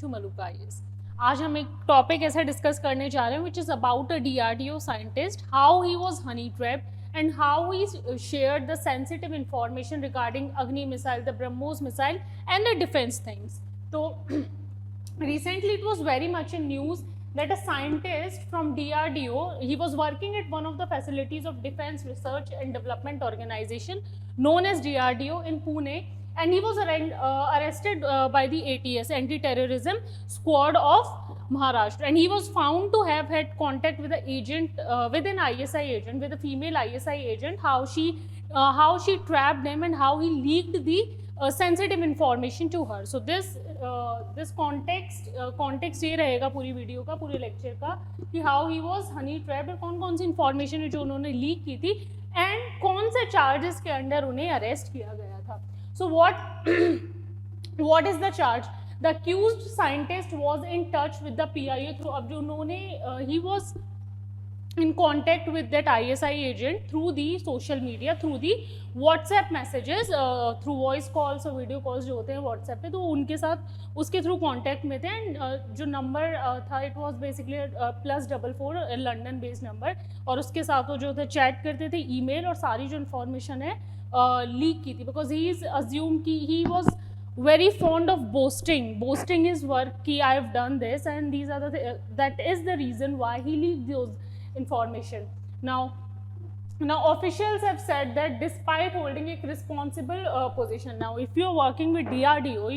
to Maluka IAS. आज हम एक टॉपिक ऐसा डिस्कस करने जा रहे हैं which is about a DRDO scientist, how he was honey trapped and how he shared the sensitive information regarding Agni missile, the BrahMos missile and the defence things. तो recently it was very much in news that a scientist from DRDO, he was working at one of the facilities of Defense Research and Development Organization known as DRDO in Pune, and he was arrested by the ATS, Anti-Terrorism Squad of Maharashtra, and he was found to have had contact with an agent, with an ISI agent, with a female ISI agent, how she trapped him and how he leaked the sensitive information to her. So this context ये रहेगा पूरी video का, पूरे lecture का, कि how he was honey trapped और कौन सी information है जो उन्होंने लीक की थी एंड कौन से चार्जेस के अंडर उन्हें अरेस्ट किया गया था. So what is the charge? The accused scientist was in touch with the PIA through, अब जो उन्होंने he was in contact with that ISI agent through the social media, through the WhatsApp messages, through voice calls और video calls जो होते हैं WhatsApp पे, तो उनके साथ उसके थ्रू कांटेक्ट में थे. एंड जो नंबर था it was basically +44 London based number, और उसके साथ वो जो थे चैट करते थे, ईमेल और सारी जो इन्फॉर्मेशन है लीक की थी, बिकॉज ही इज अज्यूम कि he was very fond of boasting his work ki I have done this and these are that is the reason why he leaked those information. Now officials have said that despite holding a responsible position, now if you are working with DRDO,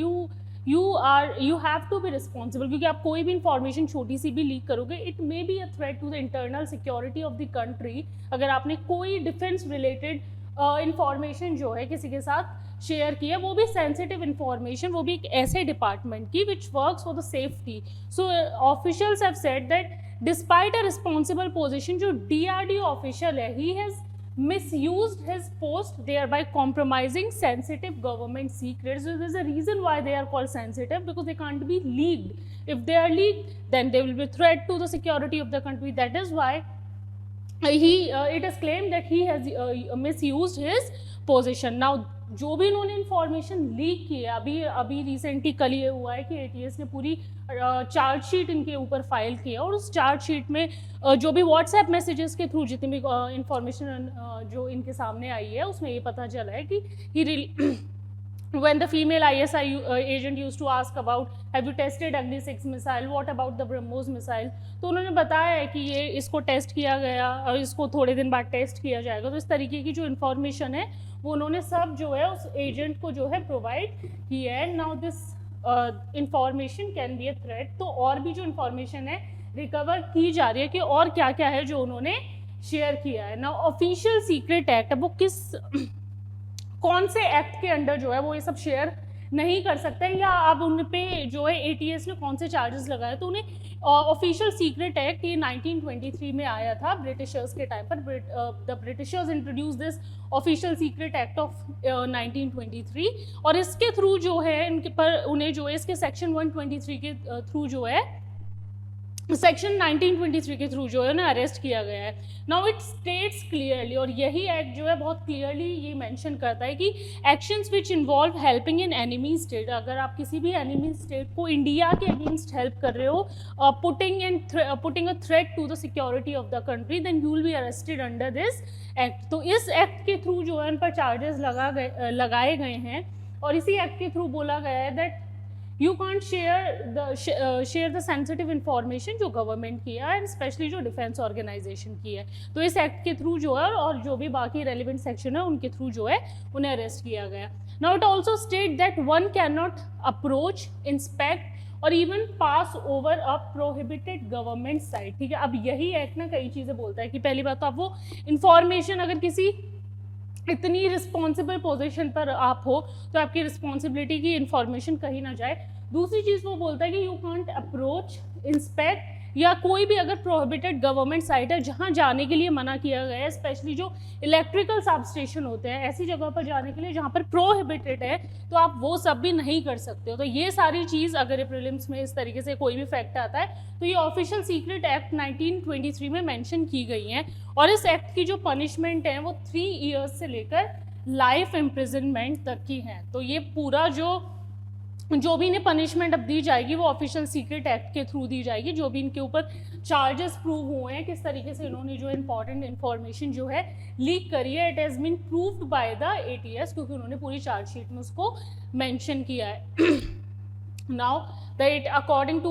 you have to be responsible, क्योंकि आप कोई भी information छोटी सी भी leak करोगे, it may be a threat to the internal security of the country. अगर आपने कोई डिफेंस रिलेटेड इंफॉर्मेशन जो है किसी के साथ शेयर किया, वो भी सेंसिटिव इंफॉर्मेशन, वो भी एक ऐसे डिपार्टमेंट की which works for the safety. So officials have said that despite a responsible position, जो DRDO ऑफिशियल है, he has misused his post, thereby compromising sensitive government secrets. So there's a reason why they are called sensitive, because they can't be leaked. If they are leaked, then they will be a threat to the security of the country. That is why it is claimed that he has misused his position. Now जो भी इन्होंने information leak की है, अभी recently कल ये हुआ है कि ATS ने पूरी चार्जशीट इनके ऊपर फाइल किया, और उस चार्जशीट में जो भी व्हाट्सएप मैसेजेस के थ्रू जितनी भी इंफॉर्मेशन जो इनके सामने आई है, उसमें ये पता चला है कि when the female ISI agent used to ask about have you tested Agni 6 missile, what about the BrahMos missile, तो उन्होंने बताया है कि ये इसको टेस्ट किया गया और इसको थोड़े दिन बाद टेस्ट किया जाएगा. तो इस तरीके की जो इन्फॉर्मेशन है वो उन्होंने सब जो है उस एजेंट को जो है प्रोवाइड की है. Now this information can B a threat. तो और भी जो इन्फॉर्मेशन है रिकवर की जा रही है कि और क्या क्या है जो उन्होंने शेयर किया है. नाउ ऑफिशियल सीक्रेट एक्ट, अब वो कौन से एक्ट के अंडर जो है वो ये सब शेयर नहीं कर सकते हैं, या अब उन पे जो है ATS ने कौन से चार्जेस लगाए. तो उन्हें ऑफिशियल सीक्रेट एक्ट ये 1923 में आया था ब्रिटिशर्स के टाइम पर. The Britishers introduce this official secret act of 1923, और इसके थ्रू जो है इनके पर उन्हें जो है इसके सेक्शन 123 के थ्रू जो है सेक्शन 1923 के थ्रू जो है उन्हें अरेस्ट किया गया है. नाउ इट स्टेट्स क्लियरली, और यही एक्ट जो है बहुत क्लियरली ये मेंशन करता है कि actions which involve helping in enemy state, अगर आप किसी भी एनिमी स्टेट को इंडिया के अगेंस्ट हेल्प कर रहे हो, putting a threat to the security of the country, then you will be arrested under this act. तो इस एक्ट के थ्रू जो है इन पर चार्जेस लगाए गए हैं, और इसी एक्ट के थ्रू बोला गया है that you can't share the sensitive information जो गवर्नमेंट की है एंड स्पेशली जो डिफेंस ऑर्गेनाइजेशन की है. तो इस एक्ट के थ्रू जो है और जो भी बाकी रेलिवेंट सेक्शन है उनके थ्रू जो है उन्हें अरेस्ट किया गया. Now it also state that one can not approach, inspect और even pass over a prohibited government site. ठीक है, अब यही एक्ट ना कई चीज़ें बोलता है कि पहली बात तो आप वो इंफॉर्मेशन, अगर किसी इतनी रिस्पॉन्सिबल पोजीशन पर आप हो तो आपकी रिस्पॉन्सिबिलिटी की इंफॉर्मेशन कहीं ना जाए. दूसरी चीज़ वो बोलता है कि यू कांट अप्रोच, इंस्पेक्ट, या कोई भी अगर प्रोहिबिटेड गवर्नमेंट साइट है जहाँ जाने के लिए मना किया गया है, स्पेशली जो इलेक्ट्रिकल सबस्टेशन होते हैं, ऐसी जगह पर जाने के लिए जहाँ पर प्रोहिबिटेड है, तो आप वो सब भी नहीं कर सकते हो. तो ये सारी चीज़ अगर ये प्रीलिम्स में इस तरीके से कोई भी फैक्ट आता है तो ये ऑफिशियल सीक्रेट एक्ट 1923 में मेंशन की गई हैं. और इस एक्ट की जो पनिशमेंट है वो 3 ईयर्स से लेकर लाइफ इम्प्रिजनमेंट तक की हैं. तो ये पूरा जो जो भी इन्हें पनिशमेंट अब दी जाएगी वो ऑफिशियल सीक्रेट एक्ट के थ्रू दी जाएगी, जो भी इनके ऊपर चार्जेस प्रूव हुए हैं, किस तरीके से इन्होंने जो इंपॉर्टेंट इन्फॉर्मेशन जो है लीक करी है, it has been proved by the ATS, क्योंकि उन्होंने पूरी चार्जशीट में उसको मेंशन किया है. Now, according to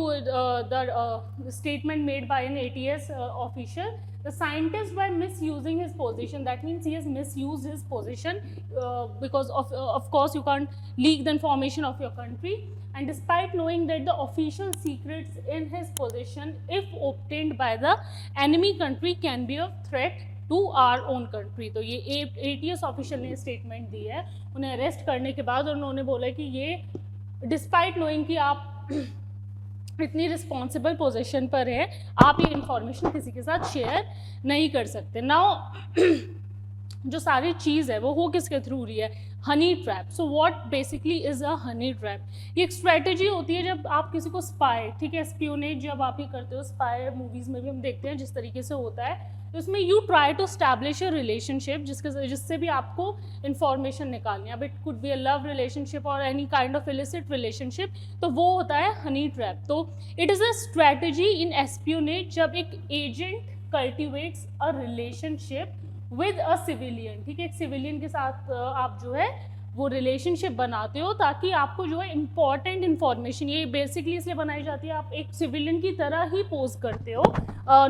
the statement made by an ATS official, the scientist, by misusing his position, that means he has misused his position, because of course you can't leak the information of your country, and despite knowing that the official secrets in his possession, if obtained by the enemy country, can be a threat to our own country. तो ये ATS official ने statement दी है उन्हें arrest करने के बाद, और उन्होंने बोला कि ये डिस्पाइट नोइंग कि आप इतनी रिस्पॉन्सिबल पोजीशन पर है, आप ये इंफॉर्मेशन किसी के साथ शेयर नहीं कर सकते. नाउ जो सारी चीज़ है वो हो किसके थ्रू रही है, honey trap. So what basically is a honey trap. ये एक स्ट्रेटजी होती है जब आप किसी को स्पाई, ठीक है, स्पियोनेज जब आप ये करते हो, स्पाई मूवीज़ में भी हम देखते हैं जिस तरीके से होता है, तो इसमें you try to establish a relationship जिससे भी आपको इन्फॉर्मेशन निकालनी है. अब it could be a love relationship और any kind of illicit relationship, तो वो होता है हनी ट्रैप. तो it is a strategy in espionage जब एक agent cultivates a relationship with a civilian, ठीक है, एक सिविलियन के साथ आप जो है वो रिलेशनशिप बनाते हो ताकि आपको जो है इंपॉर्टेंट इन्फॉर्मेशन, ये बेसिकली इसलिए बनाई जाती है, आप एक सिविलियन की तरह ही पोज करते हो,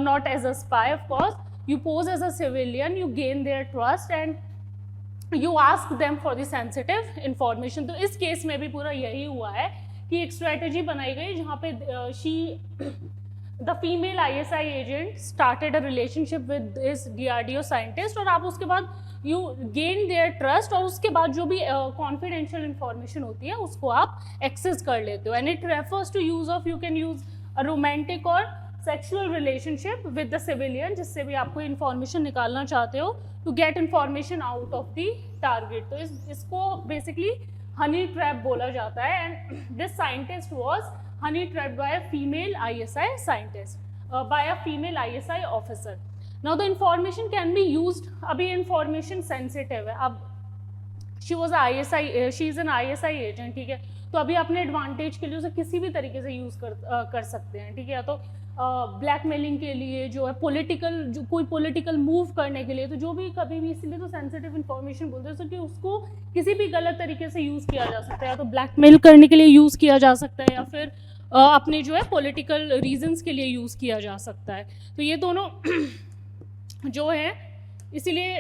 not as a spy of course, you pose as a civilian, you gain their trust and you ask them for the sensitive information. तो इस केस में भी पूरा यही हुआ है कि एक स्ट्रेटजी बनाई गई जहाँ पे the female ISI agent started a relationship with this DRDO scientist, और आप उसके बाद you gain their trust, और उसके बाद जो भी confidential information होती है उसको आप access कर लेते हो. And it refers to use of, you can use a romantic or sexual relationship with the civilian, जिससे भी आपको इन्फॉर्मेशन निकालना चाहते हो to get information out of the target. तो इसको बेसिकली हनी ट्रैप बोला जाता है. And this scientist was honey trap by a female ISI scientist, by a female ISI officer. Now the information can be used, अभी information sensitive है, अब she was ISI, she is an ISI agent, ठीक है, तो अभी अपने advantage के लिए उसे किसी भी तरीके से यूज़ कर सकते हैं, ठीक है. तो ब्लैकमेलिंग के लिए जो है, पॉलिटिकल, जो कोई पॉलिटिकल मूव करने के लिए, तो जो भी कभी भी, इसलिए तो सेंसिटिव इन्फॉर्मेशन बोलते हैं कि उसको किसी भी गलत तरीके से यूज़ किया जा सकता है, या तो ब्लैकमेल करने के लिए यूज़ किया जा सकता है, या फिर अपने जो है पॉलिटिकल रीजंस के लिए यूज़ किया जा सकता है. तो ये दोनों जो है, इसीलिए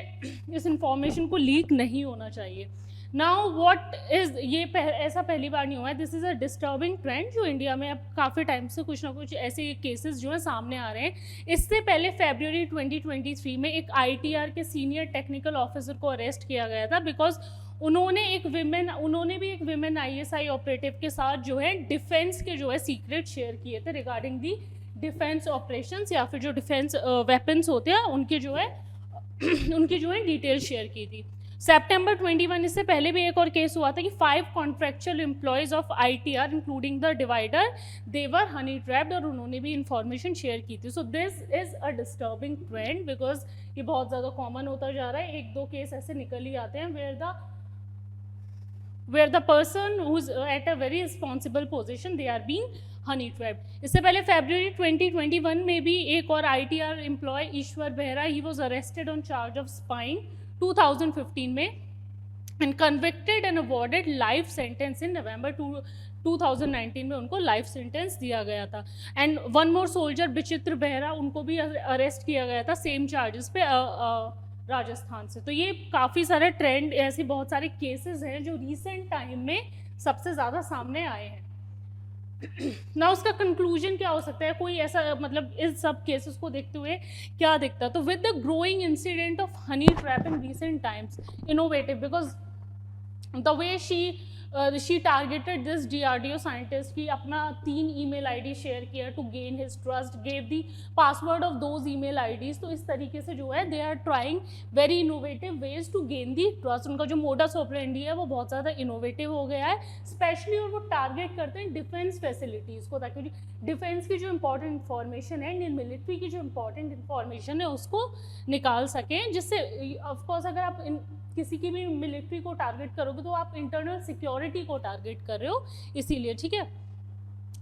इस इंफॉर्मेशन को लीक नहीं होना चाहिए. नाउ व्हाट इज़, ये ऐसा पहली बार नहीं हुआ है, this is a disturbing trend जो इंडिया में अब काफ़ी टाइम से कुछ ना कुछ ऐसे केसेस जो है सामने आ रहे हैं. इससे पहले फरवरी 2023 में एक ITR के सीनियर टेक्निकल ऑफिसर को अरेस्ट किया गया था, बिकॉज उन्होंने भी एक विमेन ISI ऑपरेटिव के साथ जो है डिफेंस के जो है सीक्रेट शेयर किए थे रिगार्डिंग दी डिफेंस ऑपरेशंस, या फिर जो डिफेंस वेपन्स होते हैं उनकी जो है डिटेल शेयर की थी. सितंबर 21, इससे पहले भी एक और केस हुआ था कि 5 contractual employees of ITR including the divider, they were Honey trapped, और उन्होंने भी इंफॉर्मेशन शेयर की थी. So this is a disturbing trend, because ये बहुत ज़्यादा कॉमन होता जा रहा है. 1-2 केस ऐसे निकल ही आते हैं where the person who's at a very responsible position, they are being honey trapped. इससे पहले फरवरी 2021 में भी एक और ITR employee Ishwar Behera, he was arrested on charge of spying 2015 में, and convicted and awarded life sentence in November 2019 में उनको life sentence दिया गया था. एंड वन मोर सोल्जर विचित्र बेहरा, उनको भी अरेस्ट किया गया था सेम चार्जेस पे राजस्थान से. तो ये काफ़ी सारे ट्रेंड, ऐसे बहुत सारे केसेस हैं जो रिसेंट टाइम में सबसे ज़्यादा सामने आए हैं. ना उसका कंक्लूजन क्या हो सकता है, कोई ऐसा, मतलब इस सब केसेस को देखते हुए क्या दिखता है, तो with the growing incident of honey trap in recent times, innovative, because the way she targeted this DRDO scientist की अपना 3 email ID शेयर किया to gain his trust, gave the password of those email IDs. तो इस तरीके से जो है they are trying very innovative ways to gain the trust. उनका जो मोडस ऑपरेंडी है वो बहुत ज़्यादा इनोवेटिव हो गया है स्पेशली, और वो टारगेट करते हैं डिफेंस फैसिलिटीज़ को, ताकि डिफेंस की जो इंपॉर्टेंट इन्फॉर्मेशन है, इंडियन मिलिट्री की जो इंपॉर्टेंट इन्फॉर्मेशन है उसको निकाल सकें, जिससे ऑफकोर्स अगर आप किसी की भी मिलिट्री को टारगेट करोगे तो आप इंटरनल सिक्योरिटी को टारगेट कर रहे हो, इसीलिए, ठीक है।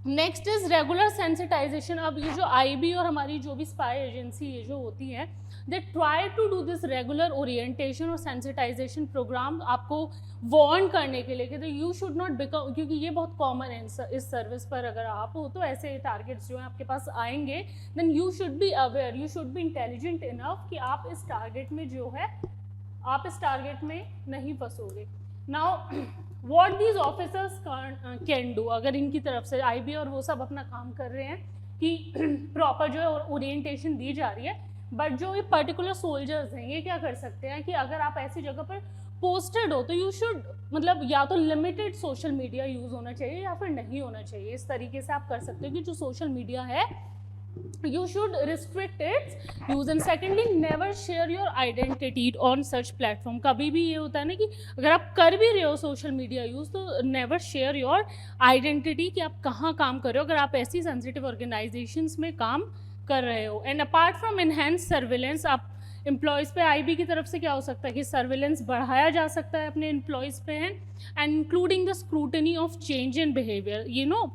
Next is regular sensitization. अब ये जो आईबी और हमारी जो भी स्पाई एजेंसी ये जो होती है, they try to do this regular orientation और सेंसिटाइजेशन प्रोग्राम आपको वार्न करने के लिए कि यू शुड नॉट बिकम, क्योंकि ये बहुत कॉमन है इस सर्विस पर अगर आप हो तो ऐसे टारगेट्स जो हैं आपके पास आएंगे, then you should be aware, you should be intelligent enough कि आप इस टारगेट में जो है, आप इस टारगेट में नहीं फंसोगे। Now what these officers can do, अगर इनकी तरफ से आईबी और वो सब अपना काम कर रहे हैं कि प्रॉपर जो है ओरिएंटेशन दी जा रही है, बट जो ये पर्टिकुलर सोल्जर्स हैं ये क्या कर सकते हैं कि अगर आप ऐसी जगह पर पोस्टेड हो तो यू शुड, मतलब या तो लिमिटेड सोशल मीडिया यूज़ होना चाहिए या फिर नहीं होना चाहिए। इस तरीके से आप कर सकते हो कि जो सोशल मीडिया है you should restrict its use, and secondly never share your identity on such platform। कभी भी ये होता है ना कि अगर आप कर भी रहे हो सोशल मीडिया यूज़ तो never share your identity कि आप कहाँ काम कर रहे हो, अगर आप ऐसी सेंसिटिव ऑर्गेनाइजेशंस में काम कर रहे हो। And apart from enhance surveillance, आप एम्प्लॉयज़ पे आईबी की तरफ से क्या हो सकता है कि सर्विलेंस बढ़ाया जा सकता है अपने एम्प्लॉयज़ पे हैं, and including the scrutiny of change in behaviour, you know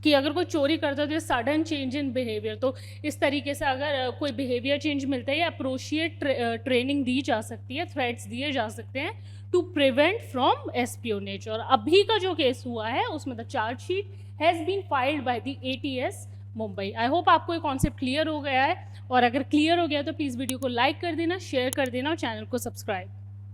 कि अगर कोई चोरी करता है तो सडन चेंज इन बिहेवियर, तो इस तरीके से अगर कोई बिहेवियर चेंज मिलता है या अप्रोशिएट ट्रेनिंग दी जा सकती है, थ्रेट्स दिए जा सकते हैं टू प्रिवेंट फ्रॉम एस्पियोनेज। और अभी का जो केस हुआ है उसमें the chargesheet has been filed by the ATS Mumbai. I hope आपको ये कॉन्सेप्ट क्लियर हो गया है, और अगर क्लियर हो गया तो प्लीज़ वीडियो को लाइक कर देना, शेयर कर देना और चैनल को सब्सक्राइब।